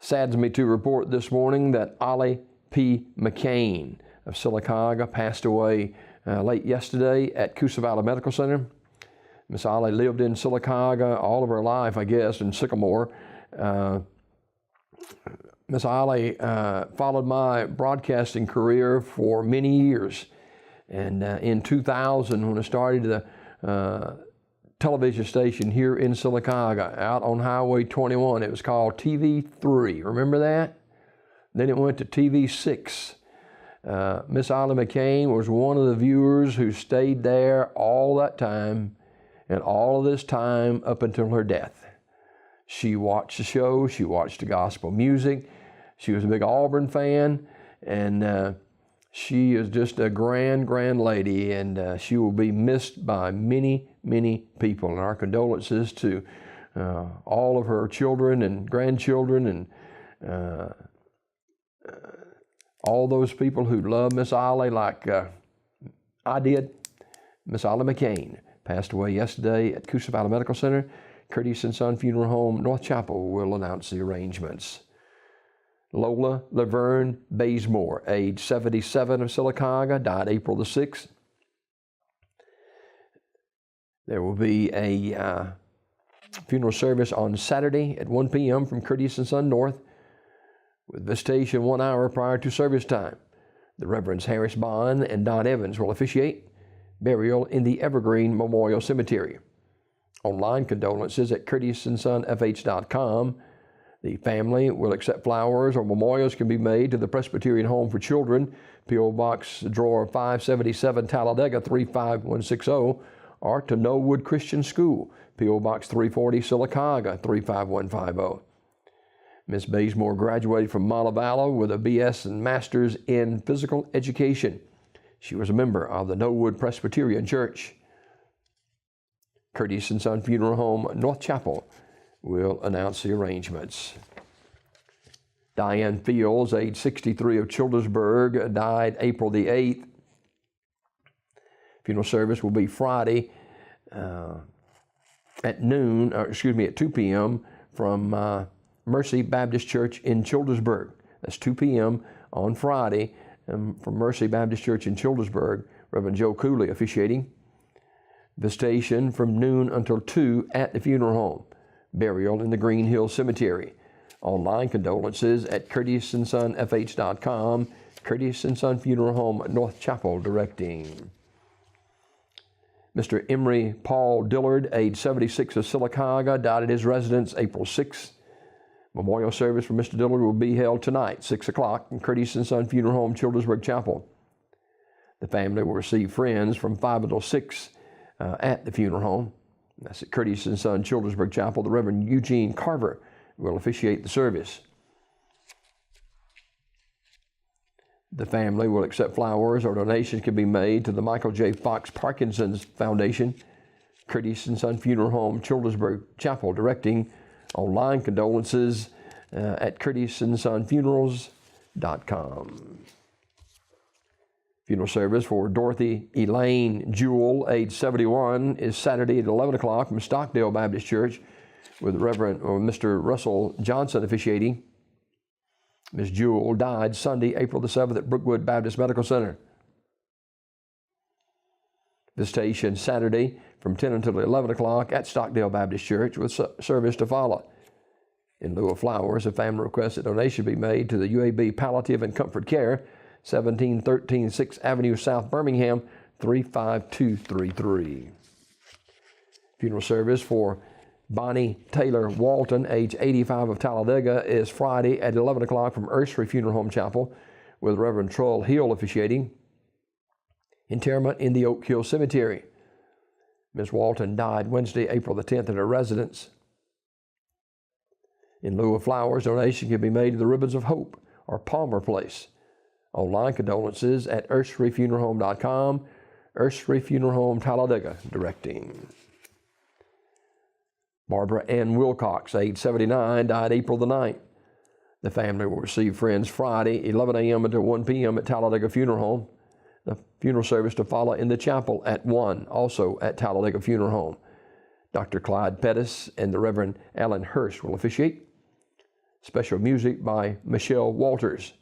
Saddens me to report this morning that Ollie P. McCain of Sylacauga passed away late yesterday at Coosa Valley Medical Center. Miss Ollie lived in Sylacauga all of her life, I guess, in Sycamore. Miss Ollie followed my broadcasting career for many years. And in 2000, when I started the television station here in Sylacauga, out on Highway 21, it was called TV3. Remember that? Then it went to TV6. Miss Ollie McCain was one of the viewers who stayed there all that time, and all of this time up until her death. She watched the show, she watched the gospel music, she was a big Auburn fan, and she is just a grand lady, and she will be missed by many people. And our condolences to all of her children and grandchildren and all those people who love Miss Ollie like I did. Miss Ollie McCain passed away yesterday at Coosa Valley Medical Center. Curtis & Son Funeral Home, North Chapel, will announce the arrangements. Lola Laverne Bazemore, age 77 of Sylacauga, died April the 6th. There will be a funeral service on Saturday at 1 p.m. from Curtis & Son North, with visitation 1 hour prior to service time. The Reverends Harris Bond and Don Evans will officiate. Burial in the Evergreen Memorial Cemetery. Online condolences at curtisondsonfh.com. The family will accept flowers or memorials can be made to the Presbyterian Home for Children, P.O. Box Drawer 577, Talladega 35160, or to Knollwood Christian School, P.O. Box 340, Sylacauga 35150. Ms. Bazemore graduated from Montevallo with a B.S. and Master's in Physical Education. She was a member of the Knollwood Presbyterian Church. Curtis & Son Funeral Home, North Chapel, will announce the arrangements. Diane Fields, age 63 of Childersburg, died April the 8th. Funeral service will be Friday at 2 p.m. from Mercy Baptist Church in Childersburg. That's 2 p.m. on Friday from Mercy Baptist Church in Childersburg. Reverend Joe Cooley officiating. Visitation from noon until 2 at the funeral home. Burial in the Green Hill Cemetery. Online condolences at curtisondsonfh.com. Curtis & Son Funeral Home, North Chapel, directing. Mr. Emery Paul Dillard, age 76 of Sylacauga, died at his residence April 6th. Memorial service for Mr. Dillard will be held tonight, 6 o'clock, in Curtis & Son Funeral Home, Childersburg Chapel. The family will receive friends from 5 until 6 at the funeral home. That's at Curtis & Son, Childersburg Chapel. The Reverend Eugene Carver will officiate the service. The family will accept flowers or donations can be made to the Michael J. Fox Parkinson's Foundation, Curtis & Son Funeral Home, Childersburg Chapel, directing. Online condolences at curtisondsonfunerals.com. Funeral service for Dorothy Elaine Jewell, age 71, is Saturday at 11 o'clock from Stockdale Baptist Church, with Reverend Mr. Russell Johnson officiating. Ms. Jewell died Sunday, April the 7th at Brookwood Baptist Medical Center. Visitation Saturday from 10 until 11 o'clock at Stockdale Baptist Church, with service to follow. In lieu of flowers, a family requests a donation be made to the UAB Palliative and Comfort Care, 1713 6th Avenue South, Birmingham, 35233. Funeral service for Bonnie Taylor Walton, age 85 of Talladega, is Friday at 11 o'clock from Ursery Funeral Home Chapel, with Reverend Troll Hill officiating. Interment in the Oak Hill Cemetery. Ms. Walton died Wednesday, April the 10th at her residence. In lieu of flowers, donation can be made to the Ribbons of Hope or Palmer Place. Online condolences at urseryfuneralhome.com. Ursery Funeral Home, Talladega, directing. Barbara Ann Wilcox, age 79, died April the 9th. The family will receive friends Friday, 11 a.m. until 1 p.m. at Talladega Funeral Home. The funeral service to follow in the chapel at 1, also at Talladega Funeral Home. Dr. Clyde Pettis and the Reverend Alan Hurst will officiate. Special music by Michelle Walters.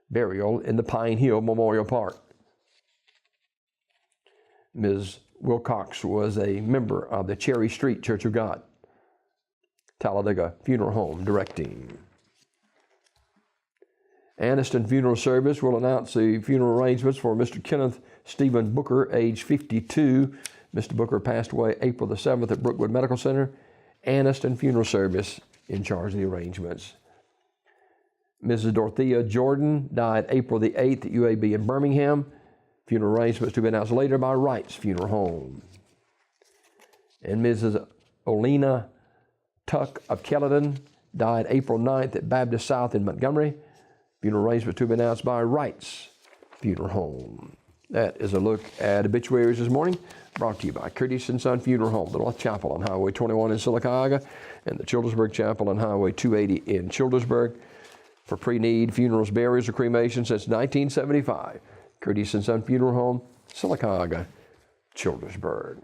Burial in the Pine Hill Memorial Park. Ms. Wilcox was a member of the Cherry Street Church of God. Talladega Funeral Home directing. Anniston Funeral Service will announce the funeral arrangements for Mr. Kenneth Stephen Booker, age 52. Mr. Booker passed away April the 7th at Brookwood Medical Center. Anniston Funeral Service in charge of the arrangements. Mrs. Dorothea Jordan died April the 8th at UAB in Birmingham. Funeral arrangements to be announced later by Wright's Funeral Home. And Mrs. Olena Tuck of Kelladon died April 9th at Baptist South in Montgomery. Funeral arrangements to be announced by Wright's Funeral Home. That is a look at obituaries this morning, brought to you by Curtis & Son Funeral Home, the North Chapel on Highway 21 in Sylacauga, and the Childersburg Chapel on Highway 280 in Childersburg. For pre-need funerals, burials, or cremation since 1975, Curtis & Son Funeral Home, Sylacauga, Childersburg.